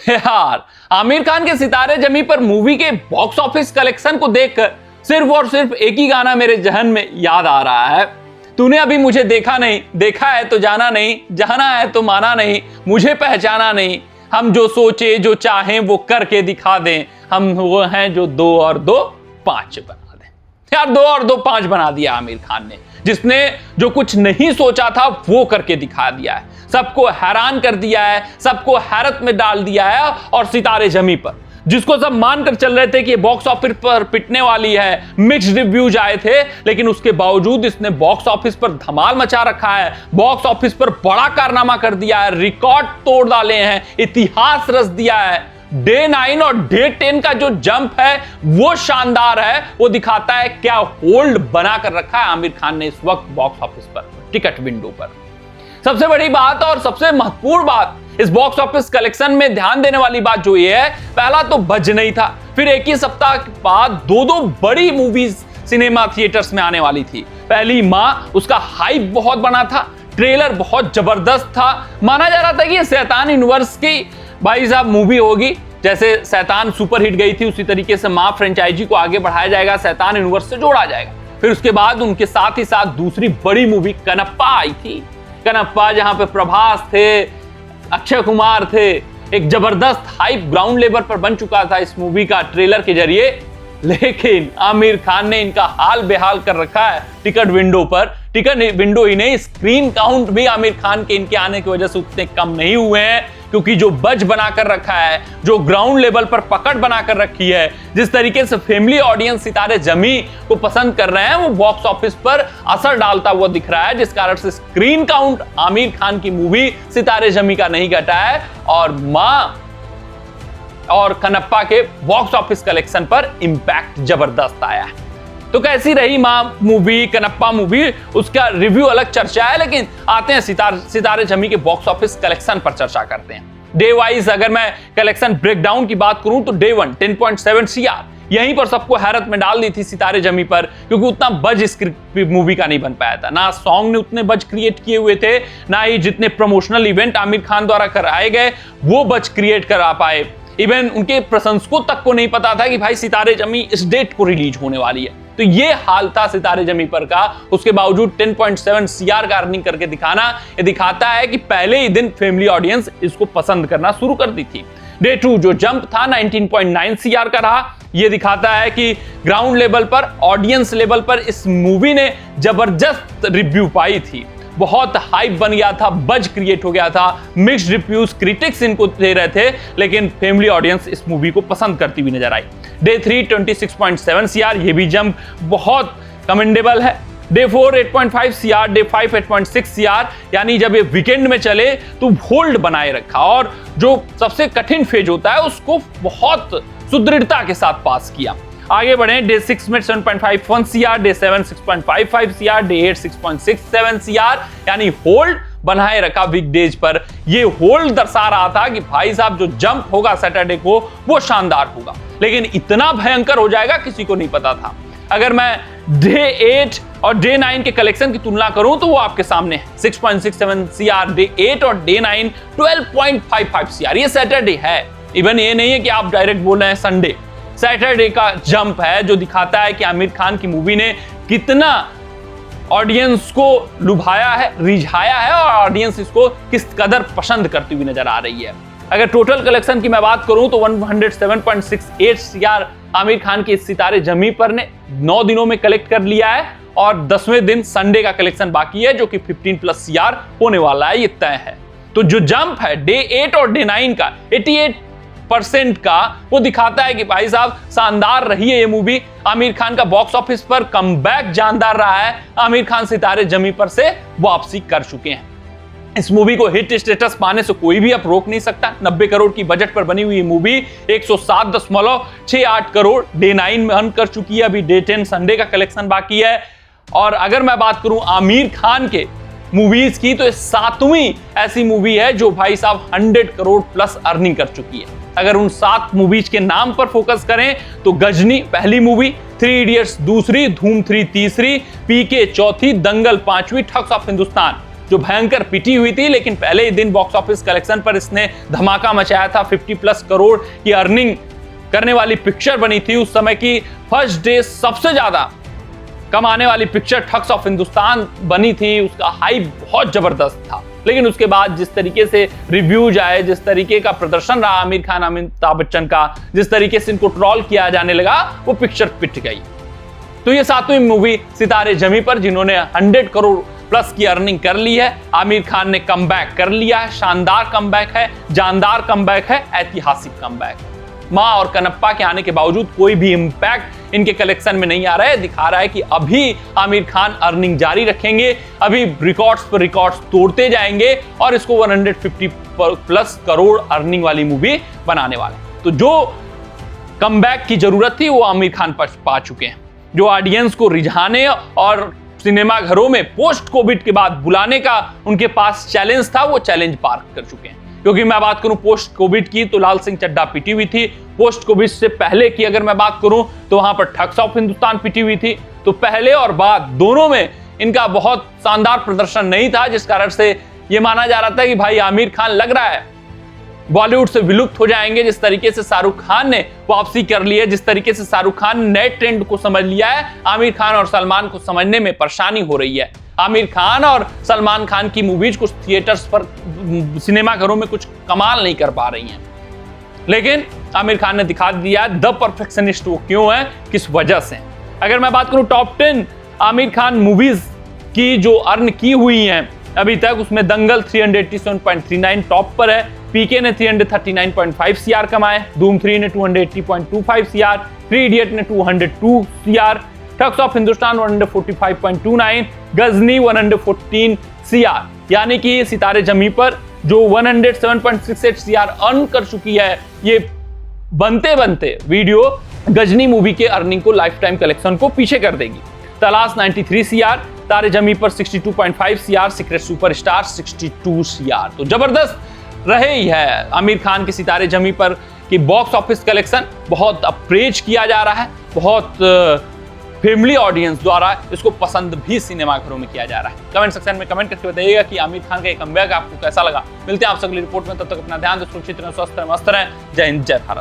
यार, आमिर खान के सितारे जमी पर मूवी के बॉक्स ऑफिस कलेक्शन को देखकर सिर्फ और सिर्फ एक ही गाना मेरे जहन में याद आ रहा है। तूने अभी मुझे देखा नहीं, देखा है तो जाना नहीं, जाना है तो माना नहीं, मुझे पहचाना नहीं, हम जो सोचे जो चाहें वो करके दिखा दें, हम वो हैं जो 2 और 2 5 बना दें। यार 2 और 2 5 बना दिया आमिर खान ने, जिसने जो कुछ नहीं सोचा था वो करके दिखा दिया है, सबको हैरान कर दिया है, सबको हैरत में डाल दिया है। और सितारे जमी पर जिसको सब मानकर चल रहे थे कि ये बॉक्स ऑफिस पर पिटने वाली है, मिक्स्ड रिव्यूज आए थे, लेकिन उसके बावजूद इसने बॉक्स ऑफिस पर धमाल मचा रखा है, बॉक्स ऑफिस पर बड़ा कारनामा कर दिया है, रिकॉर्ड तोड़ डाले हैं, इतिहास रच दिया है। डे 9 और डे 10 का जो जंप है वो शानदार है, वो दिखाता है क्या होल्ड बना कर रखा है आमिर खान ने इस वक्त बॉक्स ऑफिस पर, टिकट विंडो पर। सबसे बड़ी बात और सबसे महत्वपूर्ण बात इस बॉक्स ऑफिस कलेक्शन में ध्यान देने वाली बात जो ये है, पहला तो बज नहीं था, फिर एक ही सप्ताह के बाद 2 बड़ी मूवीज सिनेमा थिएटर्स में आने वाली थी। पहली मां, उसका हाइप बहुत बना था, ट्रेलर बहुत जबरदस्त था, माना जा रहा था कि ये शैतान यूनिवर्स की भाई साहब मूवी होगी। जैसे शैतान सुपरहिट गई थी उसी तरीके से मां फ्रेंचाइजी को आगे बढ़ाया जाएगा, शैतान यूनिवर्स से जोड़ा जाएगा। फिर उसके बाद उनके साथ ही साथ दूसरी बड़ी मूवी कनप्पा आई थी। कनप्पा जहां पे प्रभास थे, अक्षय कुमार थे, एक जबरदस्त हाइप ग्राउंड लेवल पर बन चुका था इस मूवी का ट्रेलर के जरिए। लेकिन आमिर खान ने इनका हाल बेहाल कर रखा है टिकट विंडो पर। टिकट विंडो ही नहीं, स्क्रीन काउंट भी आमिर खान के इनके आने की वजह से उतने कम नहीं हुए हैं, क्योंकि जो बज बनाकर रखा है, जो ग्राउंड लेवल पर पकड़ बनाकर रखी है, जिस तरीके से फैमिली ऑडियंस सितारे जमी को पसंद कर रहे हैं, वो बॉक्स ऑफिस पर असर डालता हुआ दिख रहा है, जिस कारण से स्क्रीन काउंट आमिर खान की मूवी सितारे जमी का नहीं घटा है और मां और कनप्पा के बॉक्स ऑफिस कलेक्शन पर इंपैक्ट जबरदस्त आया है। तो कैसी रही मां मूवी, कनप्पा मूवी, उसका रिव्यू अलग चर्चा है, लेकिन आते हैं सितारे जमी के बॉक्स ऑफिस कलेक्शन पर चर्चा करते हैं। डे वाइज अगर मैं कलेक्शन ब्रेकडाउन की बात करूं तो डे 1 10.7 CR यहीं पर सबको हैरत में डाल दी थी सितारे जमी पर, क्योंकि उतना बज स्क्रिप्ट मूवी का नहीं बन पाया था, ना सॉन्ग ने उतने बज क्रिएट किए हुए थे, ना ही जितने प्रमोशनल इवेंट आमिर खान द्वारा कराए गए वो बज क्रिएट करा पाए। इवन उनके प्रशंसकों तक को नहीं पता था कि भाई सितारे जमी इस डेट को रिलीज होने वाली है। तो ये हाल था सितारे जमी पर का। उसके बावजूद 10.7 CR का अर्निंग करके दिखाना, ये दिखाता है कि पहले ही दिन फैमिली ऑडियंस इसको पसंद करना शुरू कर दी थी। डे 2 जो जंप था 19.9 CR का रहा, ये दिखाता है कि ग्राउंड लेवल पर, ऑडियंस लेवल पर इस मूवी ने जबरदस्त रिव्यू पाई थी, बहुत हाइप बन गया था, बज क्रिएट हो गया था, मिक्स्ड रिव्यूज क्रिटिक्स इनको दे रहे थे, लेकिन फैमिली ऑडियंस इस मूवी को पसंद करती हुई नजर आई। डे 3 26.7 CR, ये भी जंप बहुत कमेंडेबल है। डे 4 8.5 CR, डे 5 8.6 CR, यानी जब ये वीकेंड में चले तो होल्ड बनाए रखा और जो सबसे कठिन फेज होता है उसको बहुत सुदृढ़ता के साथ पास किया। आगे बढ़े, डे 6 में 7.51 CR, day 7 6.55 CR, day 8 6.67 CR, यानी होल्ड बनाए रखा वीकडेज पर। ये होल्ड दर्शा रहा था कि भाई साहब जो जंप होगा सैटरडे को वो शानदार होगा, लेकिन इतना भयंकर हो जाएगा किसी को नहीं पता था। अगर मैं डे 8 और डे 9 के कलेक्शन की तुलना करूं तो वो आपके सामने है। 6.67 CR डे 8 और डे 9 12.55 CR, ये सैटरडे है, इवन ये नहीं है कि आप डायरेक्ट बोल रहे हैं संडे। सैटरडे का जंप है जो दिखाता है कि आमिर खान की मूवी ने कितना ऑडियंस को लुभाया है, रिझाया है और ऑडियंस इसको किस कदर पसंद करती हुई नजर आ रही है। अगर टोटल कलेक्शन की मैं बात करूं तो 107.68 CR आमिर खान के सितारे जमी पर ने 9 दिनों में कलेक्ट कर लिया है और 10वें दिन संडे का कलेक्शन बाकी है जो कि 15+ CR होने वाला है, ये तय है। तो जो जंप है डे 8 और डे 9 का 88% का, वो दिखाता है कि भाई साहब शानदार रही है ये मूवी। आमिर खान का बॉक्स ऑफिस पर कमबैक जानदार रहा है, आमिर खान सितारे जमी पर से वापसी कर चुके हैं। इस मूवी को हिट स्टेटस पाने से कोई भी अब रोक नहीं सकता। 90 करोड़ की बजट पर बनी हुई मूवी 107.68 करोड़ डे 9 में अर्न कर चुकी है। अभी डे 10 संडे का कलेक्शन बाकी है। और अगर मैं बात करूं आमिर खान के मूवीज की, तो ये 7वीं ऐसी मूवी है जो भाई साहब 100 करोड़ प्लस अर्निंग कर चुकी है। अगर उन 7 मूवीज के नाम पर फोकस करें तो गजनी पहली मूवी, 3 इडियट्स दूसरी, धूम 3 तीसरी, पीके चौथी, दंगल 5वीं, ठग्स ऑफ हिंदुस्तान जो भयंकर पिटी हुई थी, लेकिन पहले ही दिन बॉक्स ऑफिस कलेक्शन पर इसने धमाका मचाया था। 50+ करोड़ की अर्निंग करने वाली पिक्चर बनी थी। उस समय की फर्स्ट डे सबसे ज्यादा कमाने वाली पिक्चर ठग्स ऑफ हिंदुस्तान बनी थी। उसका हाइप बहुत जबरदस्त था, लेकिन उसके बाद जिस तरीके से रिव्यूज आए, जिस तरीके का प्रदर्शन रहा आमिर खान अमिताभ बच्चन का, जिस तरीके से इनको ट्रोल किया जाने लगा, वो पिक्चर पिट गई। तो ये 7वीं मूवी सितारे जमी पर, जिन्होंने 100 करोड़ प्लस की अर्निंग कर ली है। आमिर खान ने कमबैक कर लिया है। शानदार कमबैक है, जानदार कमबैक है, ऐतिहासिक कमबैक। मां और कनप्पा के आने के बावजूद कोई भी इंपैक्ट इनके कलेक्शन में नहीं आ रहा है। दिखा रहा है कि अभी आमिर खान अर्निंग जारी रखेंगे, अभी रिकॉर्ड्स पर रिकॉर्ड्स तोड़ते जाएंगे और इसको 150+ करोड़ अर्निंग वाली मूवी बनाने वाले। तो जो कमबैक की जरूरत थी वो आमिर खान पा चुके हैं। जो ऑडियंस को रिझाने और सिनेमा घरों में पोस्ट कोविड के बाद बुलाने का उनके पास चैलेंज था, वो चैलेंज पार कर चुके हैं। क्योंकि मैं बात करूं पोस्ट कोविड की, तो लाल सिंह चड्ढा पिटी हुई थी। पोस्ट कोविड से पहले की अगर मैं बात करूं तो वहां पर ठग्स ऑफ हिंदुस्तान पिटी हुई थी। तो पहले और बाद दोनों में इनका बहुत शानदार प्रदर्शन नहीं था, जिस कारण से यह माना जा रहा था कि भाई आमिर खान लग रहा है बॉलीवुड से विलुप्त हो जाएंगे। जिस तरीके से शाहरुख खान ने वापसी कर ली है, जिस तरीके से शाहरुख खान नए ट्रेंड को समझ लिया है, आमिर खान और सलमान को समझने में परेशानी हो रही है। आमिर खान और सलमान खान की मूवीज कुछ थिएटर्स पर, सिनेमा घरों में कुछ कमाल नहीं कर पा रही हैं, लेकिन आमिर खान ने दिखा दिया द परफेक्शनिस्ट वो क्यों है, किस वजह से। अगर मैं बात करूं टॉप 10 आमिर खान मूवीज की जो अर्न की हुई हैं अभी तक, उसमें दंगल 387.39 टॉप पर है। पीके ने 339.5 CR कमाए, धूम 3 ने 280.25 CR, 3 इडियट ने 202 CR, thugs of Hindustan 145.29, Ghajini 114 CR। यानी कि सितारे जमी पर जो 107.68 CR अर्न कर चुकी है, ये बनते बनते वीडियो गजनी मूवी के अर्निंग को, लाइफ टाइम कलेक्शन को पीछे कर देगी। तलाश 93 CR, तारे जमी पर 62.5 CR, सीक्रेट सुपरस्टार 62 CR। तो जबरदस्त रहे ही है आमिर खान के सितारे जमी पर कि बॉक्स ऑफिस कलेक्शन बहुत अप्रेज किया जा रहा है, बहुत फैमिली ऑडियंस द्वारा इसको पसंद भी सिनेमा घरों में किया जा रहा है। कमेंट सेक्शन में कमेंट करके बताइएगा कि आमिर खान का ये कमबैक आपको कैसा लगा। मिलते हैं आपसे अगली रिपोर्ट में, तब तक अपना ध्यान दो, सुरक्षित रहें, स्वस्थ रहें, मस्त रहें। जय हिंद, जय भारत।